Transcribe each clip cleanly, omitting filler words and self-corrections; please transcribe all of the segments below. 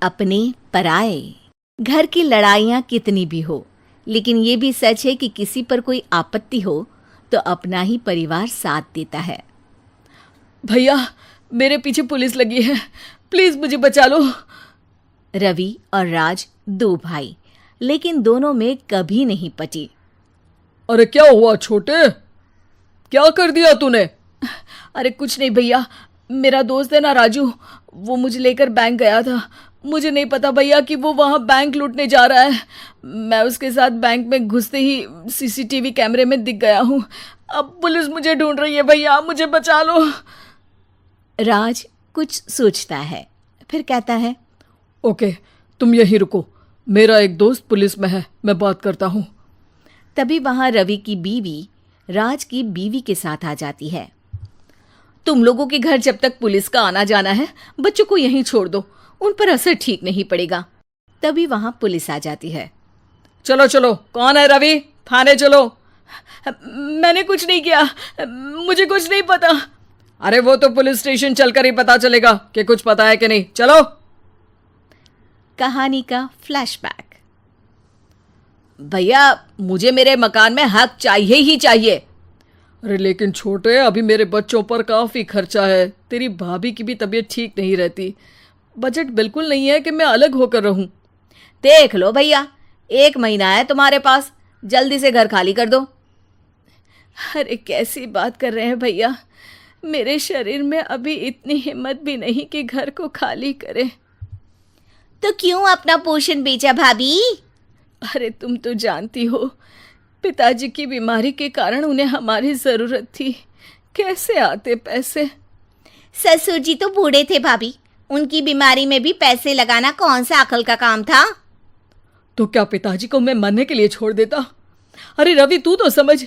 अपने पराए। घर की लड़ाइयाँ कितनी भी हो, लेकिन ये भी सच है कि किसी पर कोई आपत्ति हो तो अपना ही परिवार साथ देता है। भैया, मेरे पीछे पुलिस लगी है, प्लीज मुझे बचा लो। रवि और राज दो भाई, लेकिन दोनों में कभी नहीं पटी। अरे क्या हुआ छोटे, क्या कर दिया तूने? अरे कुछ नहीं भैया, मेरा दोस्त है ना राजू, वो मुझे लेकर बैंक गया था। मुझे नहीं पता भैया कि वो वहाँ बैंक लूटने जा रहा है। मैं उसके साथ बैंक में घुसते ही सीसीटीवी कैमरे में दिख गया हूँ। अब पुलिस मुझे ढूंढ रही है भैया, मुझे बचा लो। राज कुछ सोचता है, फिर कहता है, ओके, तुम यहीं रुको, मेरा एक दोस्त पुलिस में है, मैं बात करता हूँ। तभी वहां रवि की बीवी राज की बीवी के साथ आ जाती है। तुम लोगों के घर जब तक पुलिस का आना जाना है, बच्चों को यहीं छोड़ दो, उन पर असर ठीक नहीं पड़ेगा। तभी वहां पुलिस आ जाती है। चलो चलो, कौन है रवि, थाने चलो। मैंने कुछ नहीं किया, मुझे कुछ नहीं पता। अरे वो तो पुलिस स्टेशन चलकर ही पता चलेगा कि कुछ पता है कि नहीं, चलो। कहानी का फ्लैशबैक। भैया, मुझे मेरे मकान में हक चाहिए ही चाहिए। अरे लेकिन छोटे, अभी मेरे बच्चों पर काफ़ी खर्चा है, तेरी भाभी की भी तबीयत ठीक नहीं रहती, बजट बिल्कुल नहीं है कि मैं अलग होकर रहूं। देख लो भैया, 1 महीना है तुम्हारे पास, जल्दी से घर खाली कर दो। अरे कैसी बात कर रहे हैं भैया, मेरे शरीर में अभी इतनी हिम्मत भी नहीं कि घर को खाली करे। तो क्यों अपना पोषण बेचा भाभी? अरे तुम तो जानती हो, पिताजी की बीमारी के कारण उन्हें हमारी जरूरत थी, कैसे आते पैसे। ससुर जी तो बूढ़े थे भाभी, उनकी बीमारी में भी पैसे लगाना कौन सा अकल का काम था। तो क्या पिताजी को मैं मरने के लिए छोड़ देता? अरे रवि, तू तो समझ,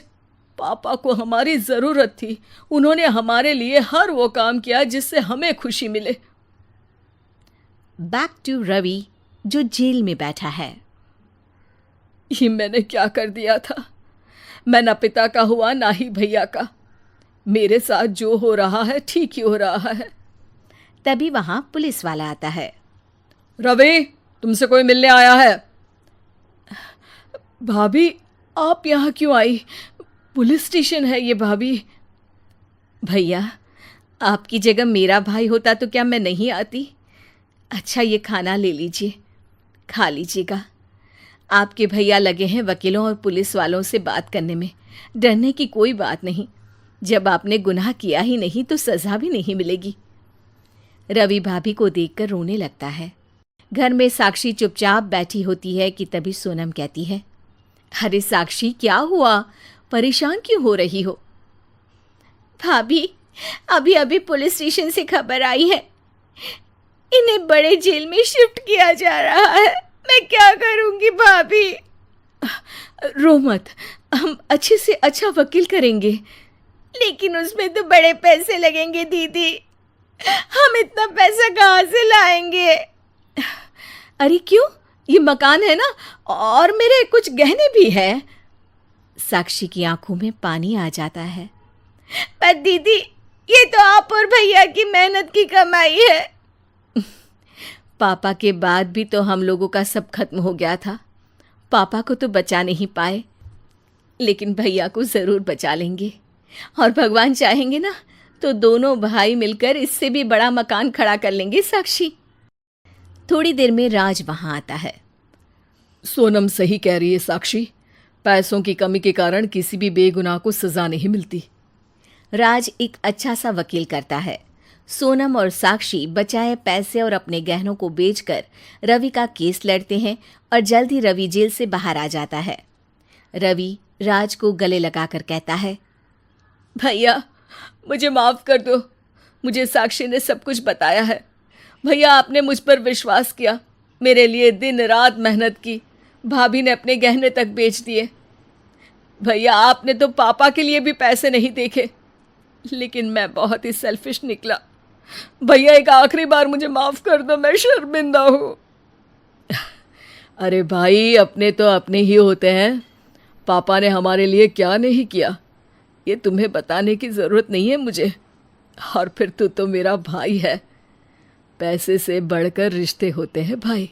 पापा को हमारी जरूरत थी, उन्होंने हमारे लिए हर वो काम किया जिससे हमें खुशी मिले। बैक टू रवि, जो जेल में बैठा है। ये मैंने क्या कर दिया था? मैं ना पिता का हुआ ना ही भैया का, मेरे साथ जो हो रहा है ठीक ही हो रहा है। तभी वहां पुलिस वाला आता है। रवि, तुमसे कोई मिलने आया है। भाभी, आप यहाँ क्यों आई? पुलिस स्टेशन है ये भाभी। भैया, आपकी जगह मेरा भाई होता तो क्या मैं नहीं आती? अच्छा, ये खाना ले लीजिए, खा लीजिएगा। आपके भैया लगे हैं वकीलों और पुलिस वालों से बात करने में, डरने की कोई बात नहीं, जब आपने गुनाह किया ही नहीं तो सज़ा भी नहीं मिलेगी। रवि भाभी को देखकर रोने लगता है। घर में साक्षी चुपचाप बैठी होती है कि तभी सोनम कहती है, अरे साक्षी, क्या हुआ, परेशान क्यों हो रही हो? भाभी, अभी अभी पुलिस स्टेशन से खबर आई है, इन्हें बड़े जेल में शिफ्ट किया जा रहा है, मैं क्या करूंगी भाभी? रो मत, हम अच्छे से अच्छा वकील करेंगे। लेकिन उसमें तो बड़े पैसे लगेंगे दीदी, हम इतना पैसा कहाँ से लाएंगे? अरे क्यों, ये मकान है ना, और मेरे कुछ गहने भी हैं। साक्षी की आंखों में पानी आ जाता है। पर दीदी, ये तो आप और भैया की मेहनत की कमाई है। पापा के बाद भी तो हम लोगों का सब खत्म हो गया था, पापा को तो बचा नहीं पाए, लेकिन भैया को ज़रूर बचा लेंगे, और भगवान चाहेंगे ना तो दोनों भाई मिलकर इससे भी बड़ा मकान खड़ा कर लेंगे। साक्षी। थोड़ी देर में राज वहां आता है। सोनम सही कह रही है साक्षी, पैसों की कमी के कारण किसी भी बेगुनाह को सजा नहीं मिलती। राज एक अच्छा सा वकील करता है। सोनम और साक्षी बचाए पैसे और अपने गहनों को बेचकर रवि का केस लड़ते हैं और जल्द ही रवि जेल से बाहर आ जाता है। रवि राज को गले लगाकर कहता है, भैया मुझे माफ़ कर दो, मुझे साक्षी ने सब कुछ बताया है। भैया, आपने मुझ पर विश्वास किया, मेरे लिए दिन रात मेहनत की, भाभी ने अपने गहने तक बेच दिए। भैया, आपने तो पापा के लिए भी पैसे नहीं देखे, लेकिन मैं बहुत ही सेल्फिश निकला। भैया, एक आखिरी बार मुझे माफ़ कर दो, मैं शर्मिंदा हूँ। अरे भाई, अपने तो अपने ही होते हैं, पापा ने हमारे लिए क्या नहीं किया ये तुम्हें बताने की ज़रूरत नहीं है मुझे। और फिर तू तो मेरा भाई है, पैसे से बढ़कर रिश्ते होते हैं भाई।